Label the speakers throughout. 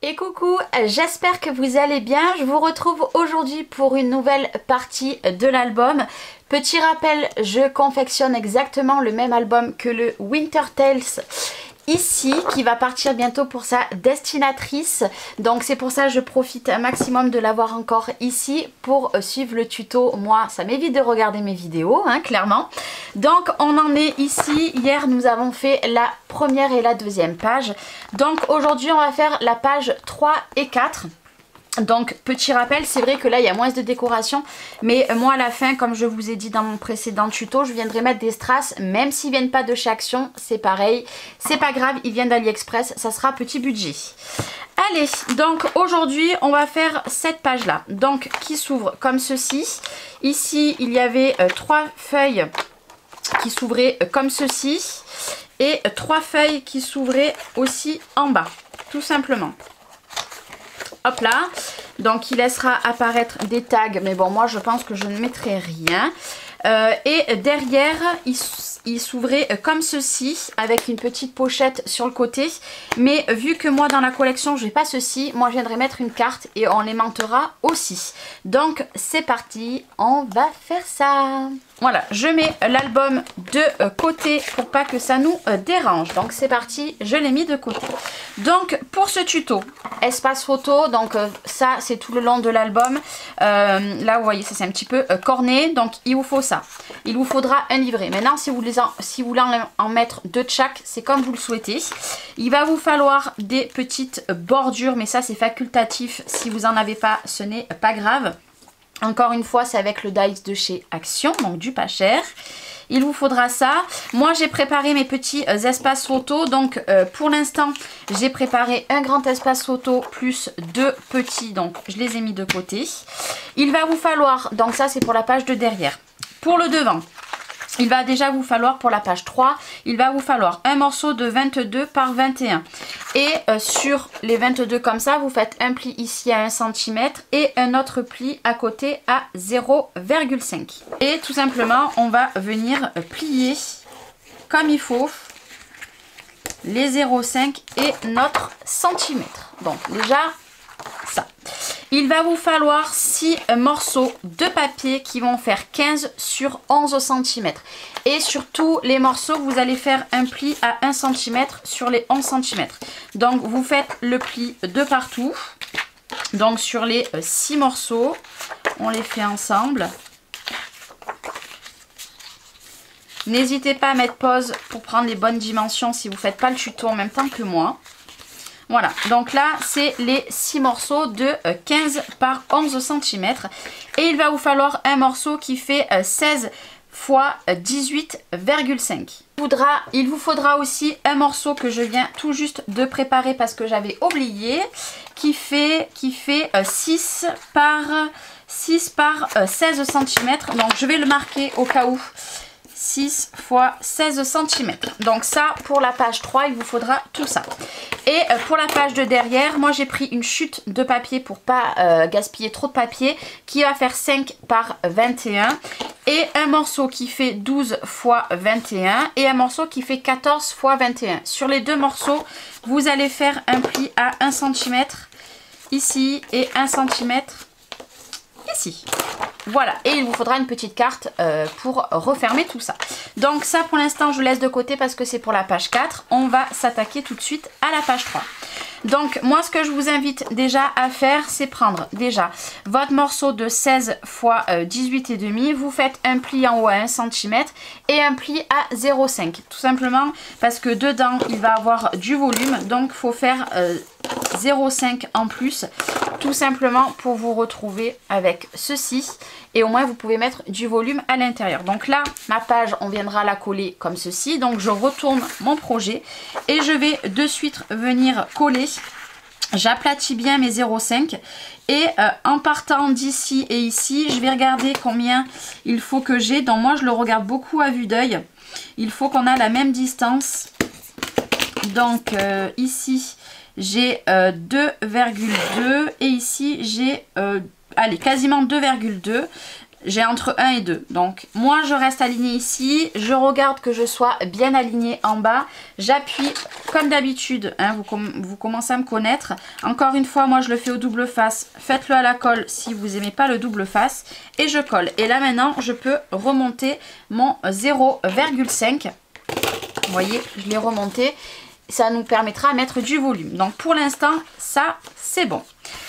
Speaker 1: Et coucou, j'espère que vous allez bien. Je vous retrouve aujourd'hui pour une nouvelle partie de l'album. Petit rappel, je confectionne exactement le même album que le Winter Tales ici, qui va partir bientôt pour sa destinatrice. Donc c'est pour ça que je profite un maximum de l'avoir encore ici pour suivre le tuto. Moi, ça m'évite de regarder mes vidéos, hein, clairement. Donc on en est ici. Hier, nous avons fait la première et la deuxième page. Donc aujourd'hui, on va faire la page 3 et 4. Donc petit rappel, c'est vrai que là il y a moins de décoration, mais moi à la fin, comme je vous ai dit dans mon précédent tuto, je viendrai mettre des strass, même s'ils viennent pas de chez Action, c'est pareil, c'est pas grave, ils viennent d'AliExpress, ça sera petit budget. Allez, donc aujourd'hui on va faire cette page là, donc qui s'ouvre comme ceci. Ici il y avait 3 feuilles qui s'ouvraient comme ceci et 3 feuilles qui s'ouvraient aussi en bas, tout simplement. Hop là, donc il laissera apparaître des tags, mais bon moi je pense que je ne mettrai rien. Et derrière il s'ouvrait comme ceci avec une petite pochette sur le côté, mais vu que moi dans la collection je n'ai pas ceci, moi je viendrai mettre une carte et on l'aimantera aussi. Donc c'est parti, on va faire ça. Voilà, je mets l'album de côté pour pas que ça nous dérange. Donc c'est parti, je l'ai mis de côté. Donc pour ce tuto, espace photo, donc ça c'est tout le long de l'album. Là vous voyez, ça c'est un petit peu corné, donc il vous faut ça. Il vous faudra un livret. Maintenant si vous voulez en mettre 2 de chaque, c'est comme vous le souhaitez. Il va vous falloir des petites bordures, mais ça c'est facultatif. Si vous n'en avez pas, ce n'est pas grave. Encore une fois, c'est avec le dies de chez Action, donc du pas cher. Il vous faudra ça. Moi, j'ai préparé mes petits espaces photo. Donc, pour l'instant, j'ai préparé un grand espace photo plus 2 petits. Donc, je les ai mis de côté. Il va vous falloir, donc ça, c'est pour la page de derrière. Pour le devant, il va déjà vous falloir, pour la page 3, il va vous falloir un morceau de 22 par 21. Et sur les 22 comme ça, vous faites un pli ici à 1 cm et un autre pli à côté à 0,5. Et tout simplement, on va venir plier comme il faut les 0,5 et notre centimètre. Donc déjà, ça. Il va vous falloir 6 morceaux de papier qui vont faire 15 sur 11 cm. Et sur tous les morceaux, vous allez faire un pli à 1 cm sur les 11 cm. Donc vous faites le pli de partout. Donc sur les 6 morceaux, on les fait ensemble. N'hésitez pas à mettre pause pour prendre les bonnes dimensions si vous ne faites pas le tuto en même temps que moi. Voilà, donc là, c'est les 6 morceaux de 15 par 11 cm. Et il va vous falloir un morceau qui fait 16 x 18,5. Il vous faudra aussi un morceau que je viens tout juste de préparer parce que j'avais oublié, qui fait 6 par 16 cm. Donc je vais le marquer au cas où. 6 x 16 cm. Donc ça, pour la page 3, il vous faudra tout ça. Et pour la page de derrière, moi j'ai pris une chute de papier pour pas gaspiller trop de papier, qui va faire 5 par 21. Et un morceau qui fait 12 x 21 et un morceau qui fait 14 x 21. Sur les 2 morceaux, vous allez faire un pli à 1 cm ici et 1 cm ici. Voilà, et il vous faudra une petite carte pour refermer tout ça. Donc ça pour l'instant je laisse de côté parce que c'est pour la page 4. On va s'attaquer tout de suite à la page 3. Donc moi ce que je vous invite déjà à faire, c'est prendre déjà votre morceau de 16 x 18,5. Vous faites un pli en haut à 1 cm et un pli à 0,5. Tout simplement parce que dedans il va avoir du volume. Donc il faut faire 0,5 en plus. Tout simplement pour vous retrouver avec ceci. Et au moins vous pouvez mettre du volume à l'intérieur. Donc là ma page on viendra la coller comme ceci. Donc je retourne mon projet et je vais de suite venir coller. J'aplatis bien mes 0,5 et en partant d'ici et ici, je vais regarder combien il faut que j'ai. Donc moi je le regarde beaucoup à vue d'œil. Il faut qu'on ait la même distance Donc ici j'ai 2,2 et ici j'ai allez, quasiment 2,2. J'ai entre 1 et 2. Donc moi je reste alignée ici. Je regarde que je sois bien alignée en bas. J'appuie comme d'habitude. Hein, vous commencez à me connaître. Encore une fois, moi je le fais au double face. Faites-le à la colle si vous n'aimez pas le double face. Et je colle. Et là maintenant je peux remonter mon 0,5. Vous voyez, je l'ai remonté. Ça nous permettra de mettre du volume. Donc pour l'instant, ça c'est bon.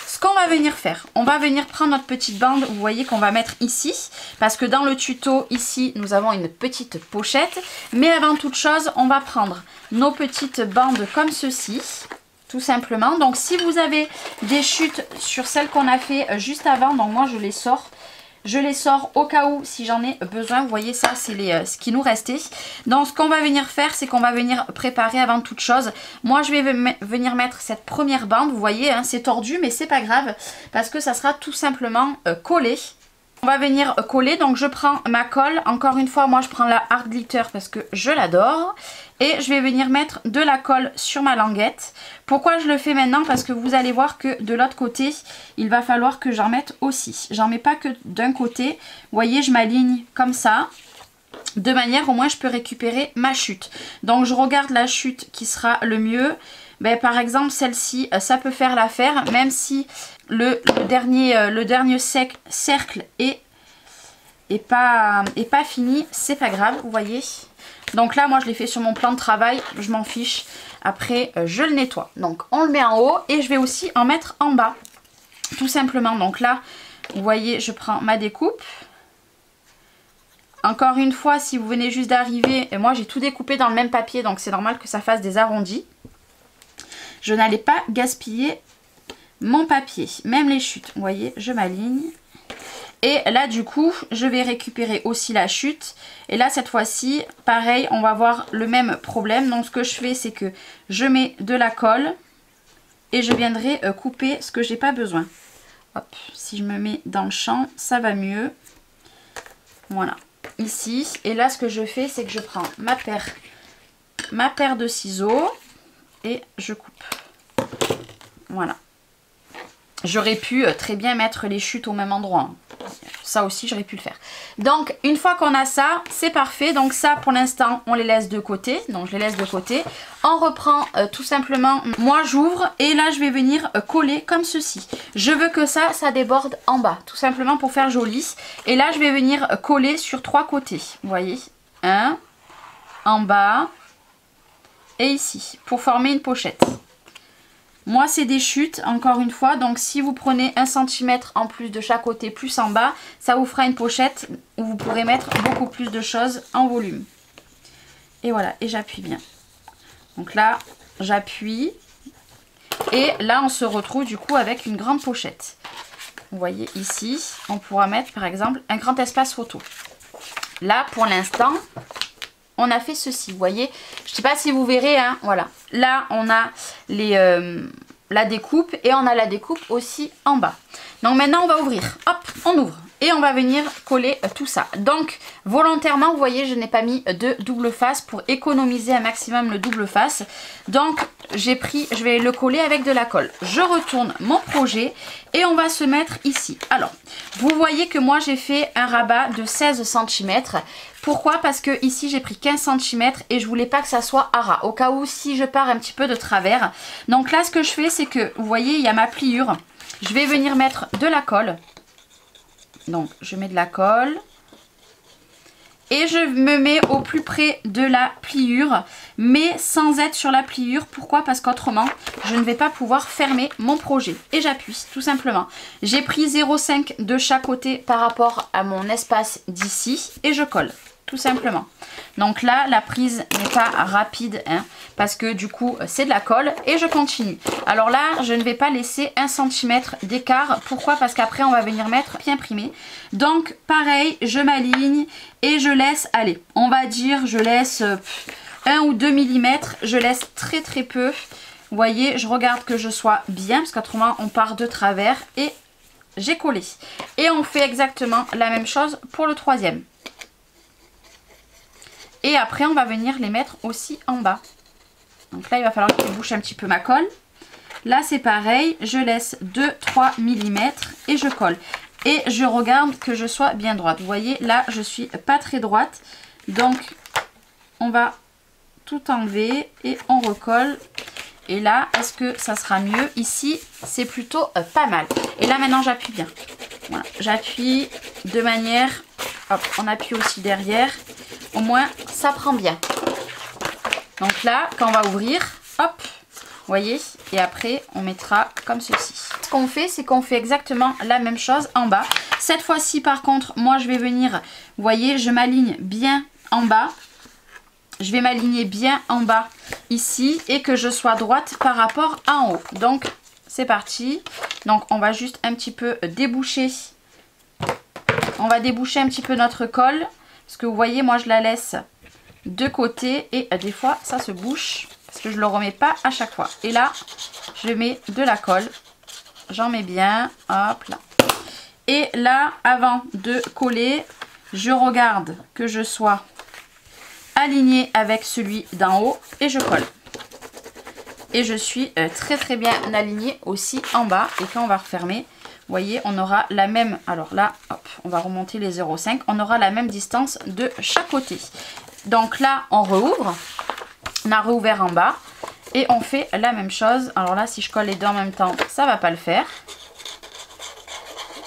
Speaker 1: Ce qu'on va venir faire, on va venir prendre notre petite bande, vous voyez qu'on va mettre ici, parce que dans le tuto, ici, nous avons une petite pochette. Mais avant toute chose, on va prendre nos petites bandes comme ceci, tout simplement. Donc si vous avez des chutes sur celles qu'on a fait juste avant, donc moi je les sors. Je les sors au cas où si j'en ai besoin. Vous voyez, ça c'est ce qui nous restait. Donc ce qu'on va venir faire, c'est qu'on va venir préparer avant toute chose. Moi je vais venir mettre cette première bande. Vous voyez, hein, c'est tordu mais c'est pas grave. Parce que ça sera tout simplement collé. On va venir coller, donc je prends ma colle. Encore une fois, moi je prends la Art Glitter parce que je l'adore. Et je vais venir mettre de la colle sur ma languette. Pourquoi je le fais maintenant? Parce que vous allez voir que de l'autre côté, il va falloir que j'en mette aussi. J'en mets pas que d'un côté. Vous voyez, je m'aligne comme ça. De manière au moins je peux récupérer ma chute. Donc je regarde la chute qui sera le mieux. Ben, par exemple celle-ci, ça peut faire l'affaire. Même si le dernier cercle est pas fini, c'est pas grave, vous voyez. Donc là moi je l'ai fait sur mon plan de travail, je m'en fiche. Après je le nettoie. Donc on le met en haut et je vais aussi en mettre en bas. Tout simplement. Donc là vous voyez, je prends ma découpe. Encore une fois, si vous venez juste d'arriver, moi j'ai tout découpé dans le même papier, donc c'est normal que ça fasse des arrondis. Je n'allais pas gaspiller mon papier, même les chutes. Vous voyez, je m'aligne. Et là du coup, je vais récupérer aussi la chute. Et là cette fois-ci, pareil, on va avoir le même problème. Donc ce que je fais, c'est que je mets de la colle et je viendrai couper ce que j'ai pas besoin. Hop, si je me mets dans le champ, ça va mieux. Voilà. Ici, et là ce que je fais, c'est que je prends ma paire de ciseaux et je coupe. Voilà. J'aurais pu très bien mettre les chutes au même endroit. Ça aussi, j'aurais pu le faire. Donc, une fois qu'on a ça, c'est parfait. Donc ça, pour l'instant, on les laisse de côté. Donc, je les laisse de côté. On reprend tout simplement. Moi, j'ouvre et là, je vais venir coller comme ceci. Je veux que ça déborde en bas. Tout simplement pour faire joli. Et là, je vais venir coller sur 3 côtés. Vous voyez, un, en bas et ici. Pour former une pochette. Moi c'est des chutes encore une fois, donc si vous prenez 1 cm en plus de chaque côté plus en bas, ça vous fera une pochette où vous pourrez mettre beaucoup plus de choses en volume. Et voilà, et j'appuie bien. Donc là j'appuie et là on se retrouve du coup avec une grande pochette. Vous voyez ici, on pourra mettre par exemple un grand espace photo. Là pour l'instant on a fait ceci, vous voyez, je ne sais pas si vous verrez, hein, voilà. Là, on a la découpe et on a la découpe aussi en bas. Donc maintenant, on va ouvrir. Hop, on ouvre. Et on va venir coller tout ça. Donc, volontairement, vous voyez, je n'ai pas mis de double face pour économiser un maximum le double face. Donc, je vais le coller avec de la colle. Je retourne mon projet et on va se mettre ici. Alors, vous voyez que moi, j'ai fait un rabat de 16 cm. Pourquoi? Parce que ici j'ai pris 15 cm et je voulais pas que ça soit à ras. Au cas où si je pars un petit peu de travers. Donc là ce que je fais c'est que vous voyez il y a ma pliure. Je vais venir mettre de la colle. Donc je mets de la colle. Et je me mets au plus près de la pliure. Mais sans être sur la pliure. Pourquoi? Parce qu'autrement je ne vais pas pouvoir fermer mon projet. Et j'appuie tout simplement. J'ai pris 0,5 de chaque côté par rapport à mon espace d'ici. Et je colle. Tout simplement. Donc là, la prise n'est pas rapide, hein, parce que du coup, c'est de la colle et je continue. Alors là, je ne vais pas laisser 1 cm d'écart. Pourquoi? Parce qu'après, on va venir mettre bien imprimé. Donc, pareil, je m'aligne et je laisse, allez, on va dire, je laisse 1 ou 2 mm. Je laisse très très peu. Vous voyez, je regarde que je sois bien, parce qu'autrement, on part de travers et j'ai collé. Et on fait exactement la même chose pour le troisième. Et après, on va venir les mettre aussi en bas. Donc là, il va falloir qu'il bouche un petit peu ma colle. Là, c'est pareil, je laisse 2-3 mm et je colle. Et je regarde que je sois bien droite. Vous voyez, là, je suis pas très droite. Donc, on va tout enlever et on recolle. Et là, est-ce que ça sera mieux? Ici, c'est plutôt pas mal. Et là, maintenant, j'appuie bien. Voilà, j'appuie de manière... Hop, on appuie aussi derrière. Au moins, ça prend bien. Donc là, quand on va ouvrir, hop, vous voyez, et après, on mettra comme ceci. Ce qu'on fait, c'est qu'on fait exactement la même chose en bas. Cette fois-ci, par contre, moi, je vais venir, vous voyez, je m'aligne bien en bas. Je vais m'aligner bien en bas ici et que je sois droite par rapport à en haut. Donc, c'est parti. Donc, on va juste un petit peu déboucher. On va déboucher un petit peu notre colle. Parce que vous voyez, moi, je la laisse de côté et des fois, ça se bouche. Parce que je ne le remets pas à chaque fois. Et là, je mets de la colle. J'en mets bien. Hop là. Et là, avant de coller, je regarde que je sois alignée avec celui d'en haut et je colle. Et je suis très très bien alignée aussi en bas. Et quand on va refermer, vous voyez, on aura la même... Alors là, hop, on va remonter les 0,5. On aura la même distance de chaque côté. Donc là, on rouvre. On a rouvert en bas. Et on fait la même chose. Alors là, si je colle les deux en même temps, ça va pas le faire.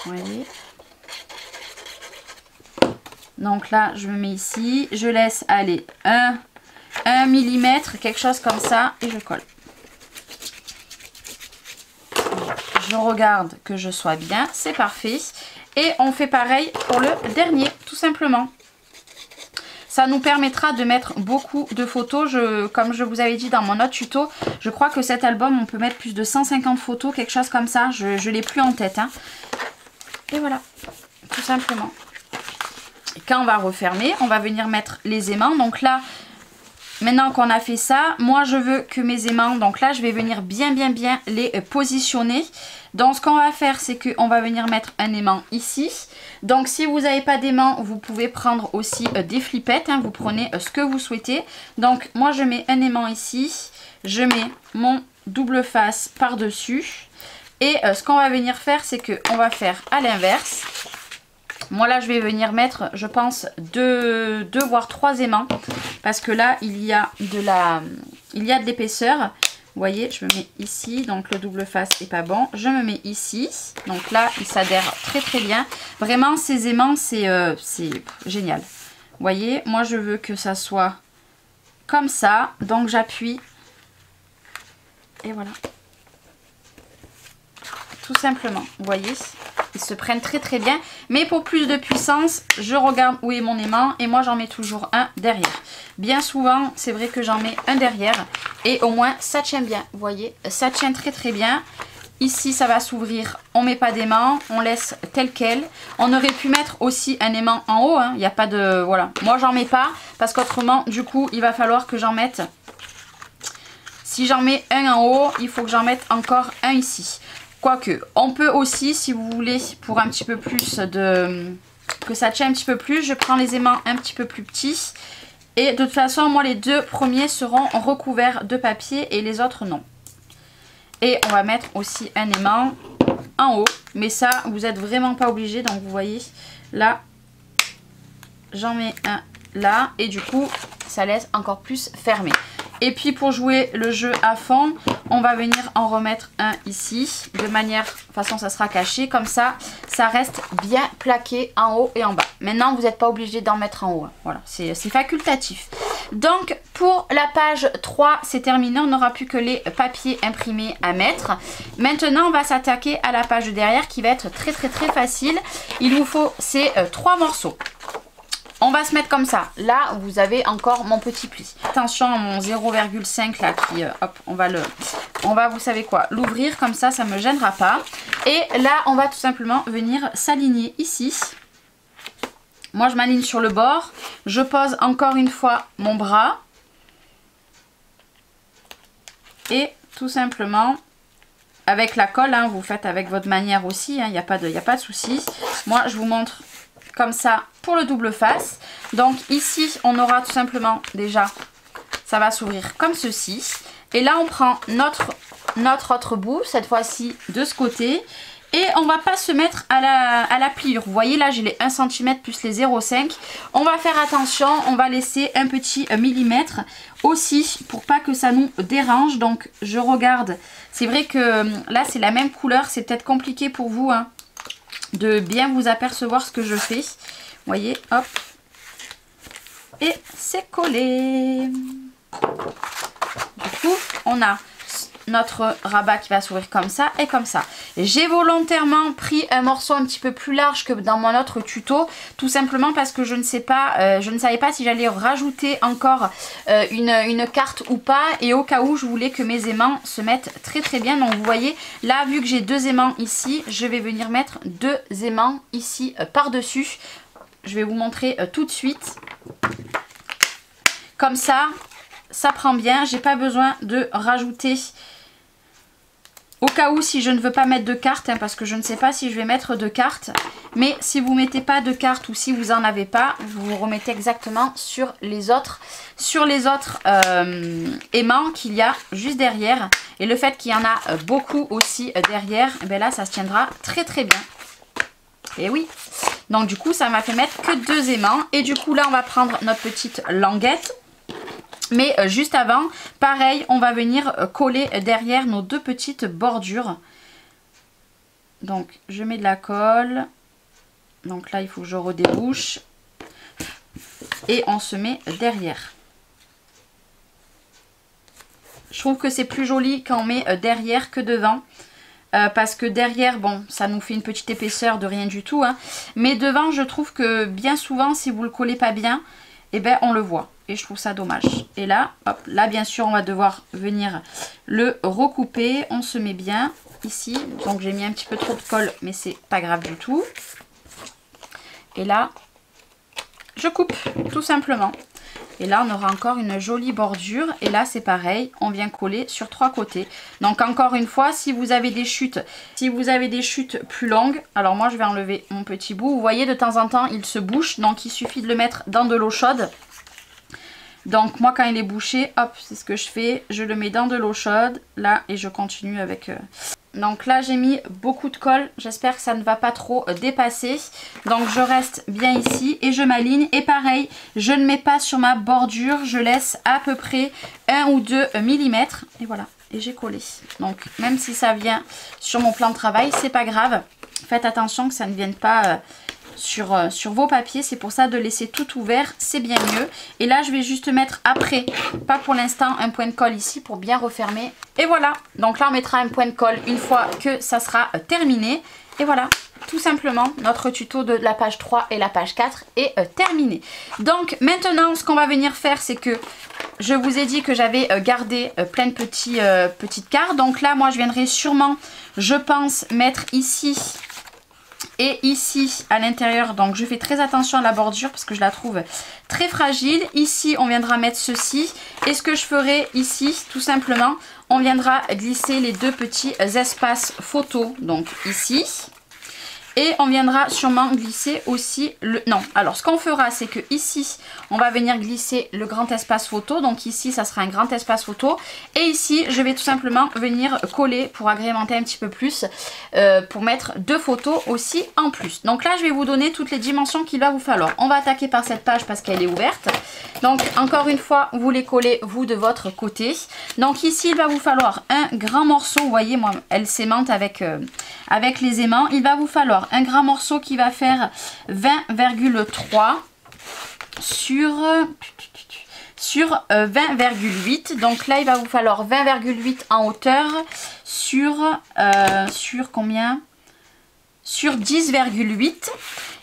Speaker 1: Vous voyez. Donc là, je me mets ici. Je laisse aller 1 mm, quelque chose comme ça. Et je colle. Je regarde que je sois bien. C'est parfait. Et on fait pareil pour le dernier, tout simplement. Ça nous permettra de mettre beaucoup de photos. Comme je vous avais dit dans mon autre tuto, je crois que cet album, on peut mettre plus de 150 photos, quelque chose comme ça. Je ne l'ai plus en tête. Hein. Et voilà, tout simplement. Et quand on va refermer, on va venir mettre les aimants. Donc là, maintenant qu'on a fait ça, moi je veux que mes aimants, donc là je vais venir bien les positionner. Donc ce qu'on va faire, c'est qu'on va venir mettre un aimant ici. Donc si vous n'avez pas d'aimant, vous pouvez prendre aussi des flippettes. Hein, vous prenez ce que vous souhaitez. Donc moi je mets un aimant ici. Je mets mon double face par-dessus. Et ce qu'on va venir faire, c'est qu'on va faire à l'inverse. Moi là je vais venir mettre, je pense, 2 voire 3 aimants. Parce que là il y a de l'épaisseur. Vous voyez, je me mets ici, donc le double face est pas bon. Je me mets ici, donc là il s'adhère très très bien. Vraiment ces aimants c'est génial. Vous voyez, moi je veux que ça soit comme ça, donc j'appuie. Et voilà. Tout simplement, vous voyez, ils se prennent très très bien. Mais pour plus de puissance, je regarde où est mon aimant et moi j'en mets toujours un derrière. Bien souvent, c'est vrai que j'en mets un derrière et au moins ça tient bien. Vous voyez, ça tient très très bien. Ici, ça va s'ouvrir, on met pas d'aimant, on laisse tel quel. On aurait pu mettre aussi un aimant en haut, hein. Il n'y a pas de... Voilà, moi j'en mets pas parce qu'autrement, du coup, il va falloir que j'en mette... Si j'en mets un en haut, il faut que j'en mette encore un ici. Quoique, on peut aussi, si vous voulez, pour un petit peu plus de... que ça tient un petit peu plus, je prends les aimants un petit peu plus petits. Et de toute façon, moi, les 2 premiers seront recouverts de papier et les autres, non. Et on va mettre aussi un aimant en haut. Mais ça, vous n'êtes vraiment pas obligé. Donc, vous voyez, là, j'en mets un là. Et du coup, ça laisse encore plus fermé. Et puis pour jouer le jeu à fond, on va venir en remettre un ici. De manière, de toute façon ça sera caché. Comme ça, ça reste bien plaqué en haut et en bas. Maintenant, vous n'êtes pas obligé d'en mettre en haut. Hein. Voilà, c'est facultatif. Donc pour la page 3, c'est terminé. On n'aura plus que les papiers imprimés à mettre. Maintenant, on va s'attaquer à la page derrière qui va être très facile. Il vous faut ces 3 morceaux. On va se mettre comme ça. Là, vous avez encore mon petit pli. Attention à mon 0,5 là qui, hop, on va, vous savez quoi, l'ouvrir comme ça, ça me gênera pas. Et là, on va tout simplement venir s'aligner ici. Moi, je m'aligne sur le bord. Je pose encore une fois mon bras. Et tout simplement, avec la colle, hein, vous faites avec votre manière aussi, il n'y a pas de souci. Moi, je vous montre comme ça pour le double face. Donc ici on aura tout simplement déjà, ça va s'ouvrir comme ceci. Et là on prend notre autre bout, cette fois-ci de ce côté. Et on va pas se mettre à la pliure. Vous voyez là j'ai les 1 cm plus les 0,5. On va faire attention, on va laisser un petit millimètre aussi pour pas que ça nous dérange. Donc je regarde. C'est vrai que là c'est la même couleur. C'est peut-être compliqué pour vous hein, de bien vous apercevoir ce que je fais. Vous voyez, hop. Et c'est collé. Du coup on a notre rabat qui va s'ouvrir comme ça et comme ça. J'ai volontairement pris un morceau un petit peu plus large que dans mon autre tuto, tout simplement parce que je ne savais pas si j'allais rajouter encore une carte ou pas, et au cas où je voulais que mes aimants se mettent très très bien. Donc vous voyez là, vu que j'ai 2 aimants ici, je vais venir mettre 2 aimants ici par dessus. Je vais vous montrer tout de suite. Comme ça prend bien, j'ai pas besoin de rajouter. Au cas où, si je ne veux pas mettre de cartes, hein, parce que je ne sais pas si je vais mettre de cartes. Mais si vous ne mettez pas de cartes ou si vous n'en avez pas, vous vous remettez exactement sur les autres aimants qu'il y a juste derrière. Et le fait qu'il y en a beaucoup aussi derrière, et bien là, ça se tiendra très très bien. Et oui. Donc du coup, ça m'a fait mettre que 2 aimants. Et du coup, là, on va prendre notre petite languette. Mais juste avant, pareil, on va venir coller derrière nos 2 petites bordures. Donc, je mets de la colle. Donc là, il faut que je redébouche. Et on se met derrière. Je trouve que c'est plus joli quand on met derrière que devant. Parce que derrière, bon, ça nous fait une petite épaisseur de rien du tout. Hein. Mais devant, je trouve que bien souvent, si vous le collez pas bien, eh ben, on le voit. Et je trouve ça dommage. Et là, hop, là bien sûr on va devoir venir le recouper. On se met bien ici. Donc j'ai mis un petit peu trop de colle, mais c'est pas grave du tout. Et là, je coupe tout simplement. Et là on aura encore une jolie bordure. Et là c'est pareil, on vient coller sur 3 côtés. Donc encore une fois, si vous avez des chutes, plus longues, alors moi je vais enlever mon petit bout. Vous voyez de temps en temps il se bouche, donc il suffit de le mettre dans de l'eau chaude. Donc moi quand il est bouché, hop, c'est ce que je fais, je le mets dans de l'eau chaude, là, et je continue avec... Donc là j'ai mis beaucoup de colle, j'espère que ça ne va pas trop dépasser. Donc je reste bien ici et je m'aligne. Et pareil, je ne mets pas sur ma bordure, je laisse à peu près 1 ou 2 mm. Et voilà, et j'ai collé. Donc même si ça vient sur mon plan de travail, c'est pas grave. Faites attention que ça ne vienne pas... Sur vos papiers, c'est pour ça de laisser tout ouvert, c'est bien mieux. Et là je vais juste mettre après, pas pour l'instant, un point de colle ici pour bien refermer. Et voilà, donc là on mettra un point de colle une fois que ça sera terminé. Et voilà, tout simplement notre tuto de la page 3 et la page 4 est terminé. Donc maintenant ce qu'on va venir faire, c'est que je vous ai dit que j'avais gardé plein de petites cartes. Donc là moi je viendrai sûrement, je pense, mettre ici et ici à l'intérieur. Donc je fais très attention à la bordure parce que je la trouve très fragile. Ici on viendra mettre ceci, et ce que je ferai ici tout simplement, on viendra glisser les 2 petits espaces photos, donc ici. Et on viendra sûrement glisser aussi le... Non, alors ce qu'on fera, c'est que ici, on va venir glisser le grand espace photo. Donc ici, ça sera un grand espace photo. Et ici, je vais tout simplement venir coller pour agrémenter un petit peu plus, pour mettre 2 photos aussi en plus. Donc là, je vais vous donner toutes les dimensions qu'il va vous falloir. On va attaquer par cette page parce qu'elle est ouverte. Donc encore une fois, vous les collez vous de votre côté. Donc ici, il va vous falloir un grand morceau. Vous voyez, moi, elle s'aimante avec les aimants. Il va vous falloir un grand morceau qui va faire 20,3 sur 20,8. Donc là il va vous falloir 20,8 en hauteur sur combien? Sur 10,8.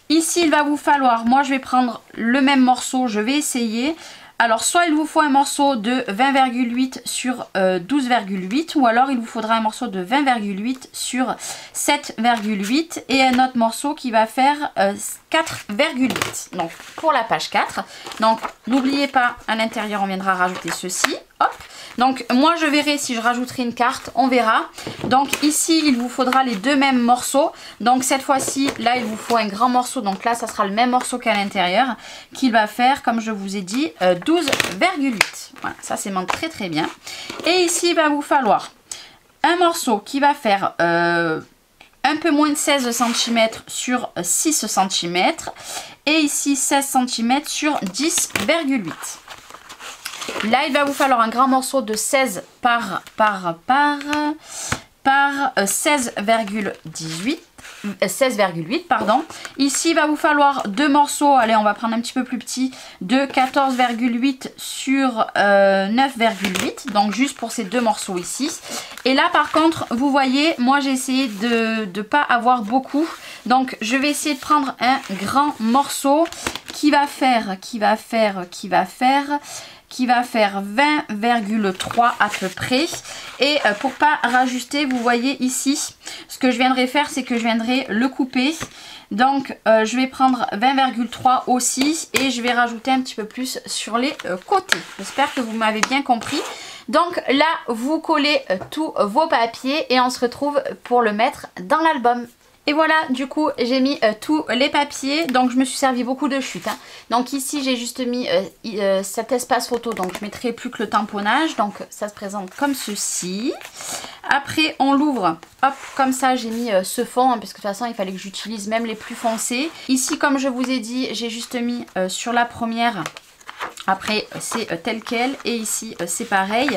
Speaker 1: Ici il va vous falloir, moi je vais prendre le même morceau, je vais essayer. Alors soit il vous faut un morceau de 20,8 sur 12,8, ou alors il vous faudra un morceau de 20,8 sur 7,8 et un autre morceau qui va faire 4,8. Donc pour la page 4. Donc n'oubliez pas, à l'intérieur on viendra rajouter ceci. Hop. Donc moi je verrai si je rajouterai une carte, on verra. Donc ici il vous faudra les deux mêmes morceaux. Donc cette fois-ci là il vous faut un grand morceau. Donc là ça sera le même morceau qu'à l'intérieur. Qu'il va faire comme je vous ai dit 12,8. Voilà, ça c'est très très bien. Et ici il va vous falloir un morceau qui va faire un peu moins de 16 cm sur 6 cm. Et ici 16 cm sur 10,8. Là, il va vous falloir un grand morceau de 16 par 16,18. 16,8 pardon. Ici, il va vous falloir deux morceaux. Allez, on va prendre un petit peu plus petit. De 14,8 sur 9,8. Donc, juste pour ces deux morceaux ici. Et là, par contre, vous voyez, moi, j'ai essayé de ne pas avoir beaucoup. Donc, je vais essayer de prendre un grand morceau qui va faire 20,3 à peu près. Et pour pas rajuster, vous voyez ici, ce que je viendrai faire, c'est que je viendrai le couper. Donc je vais prendre 20,3 aussi et je vais rajouter un petit peu plus sur les côtés. J'espère que vous m'avez bien compris. Donc là, vous collez tous vos papiers et on se retrouve pour le mettre dans l'album. Et voilà, du coup, j'ai mis tous les papiers. Donc, je me suis servi beaucoup de chute. Hein. Donc, ici, j'ai juste mis cet espace photo. Donc, je mettrai plus que le tamponnage. Donc, ça se présente comme ceci. Après, on l'ouvre. Hop, comme ça, j'ai mis ce fond. Hein, parce que de toute façon, il fallait que j'utilise même les plus foncés. Ici, comme je vous ai dit, j'ai juste mis sur la première. Après c'est tel quel et ici c'est pareil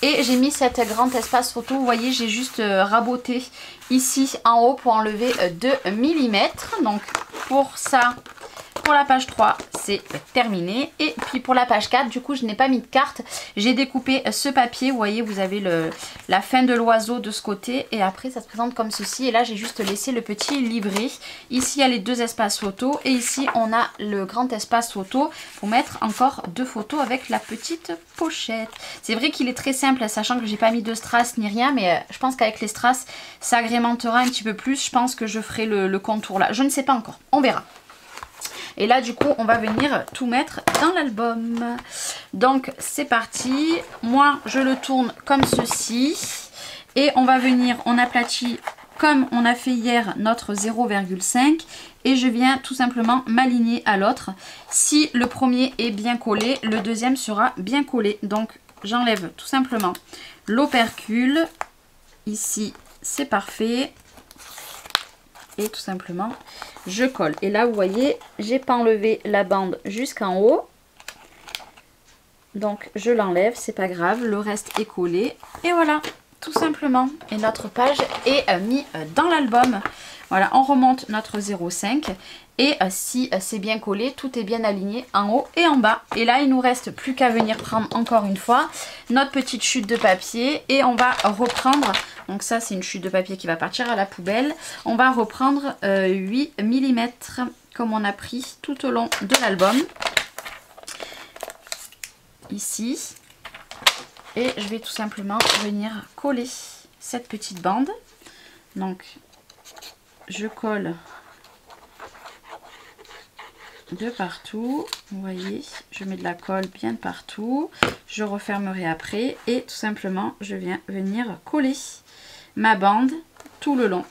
Speaker 1: et j'ai mis cet grand espace photo, vous voyez j'ai juste raboté ici en haut pour enlever 2 mm. Donc pour ça, pour la page 3 c'est terminé et puis pour la page 4 du coup je n'ai pas mis de carte, j'ai découpé ce papier, vous voyez vous avez la fin de l'oiseau de ce côté et après ça se présente comme ceci et là j'ai juste laissé le petit livret. Ici il y a les deux espaces photos et ici on a le grand espace photo pour mettre encore deux photos avec la petite pochette. C'est vrai qu'il est très simple sachant que j'ai pas mis de strass ni rien mais je pense qu'avec les strass ça agrémentera un petit peu plus, je pense que je ferai le contour là, je ne sais pas encore, on verra. Et là du coup on va venir tout mettre dans l'album. Donc c'est parti. Moi je le tourne comme ceci. Et on va venir, on aplatit comme on a fait hier notre 0,5. Et je viens tout simplement m'aligner à l'autre. Si le premier est bien collé, le deuxième sera bien collé. Donc j'enlève tout simplement l'opercule. Ici c'est parfait. Et tout simplement je colle et là vous voyez j'ai pas enlevé la bande jusqu'en haut donc je l'enlève, c'est pas grave, le reste est collé et voilà tout simplement et notre page est mise dans l'album. Voilà, on remonte notre 0,5 et si c'est bien collé, tout est bien aligné en haut et en bas. Et là, il nous reste plus qu'à venir prendre encore une fois notre petite chute de papier et on va reprendre. Donc ça, c'est une chute de papier qui va partir à la poubelle. On va reprendre 8 mm comme on a pris tout au long de l'album. Ici. Et je vais tout simplement venir coller cette petite bande. Donc, je colle de partout, vous voyez, je mets de la colle bien partout, je refermerai après et tout simplement je viens venir coller ma bande tout le long.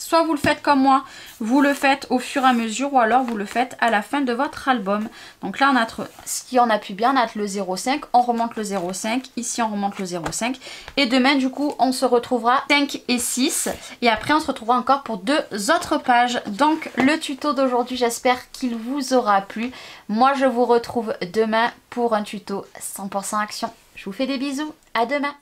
Speaker 1: Soit vous le faites comme moi, vous le faites au fur et à mesure ou alors vous le faites à la fin de votre album. Donc là on a ce qui on appuie bien, on a le 0,5, on remonte le 0,5, ici on remonte le 0,5 et demain du coup on se retrouvera 5 et 6 et après on se retrouvera encore pour deux autres pages. Donc le tuto d'aujourd'hui j'espère qu'il vous aura plu. Moi je vous retrouve demain pour un tuto 100% action. Je vous fais des bisous, à demain.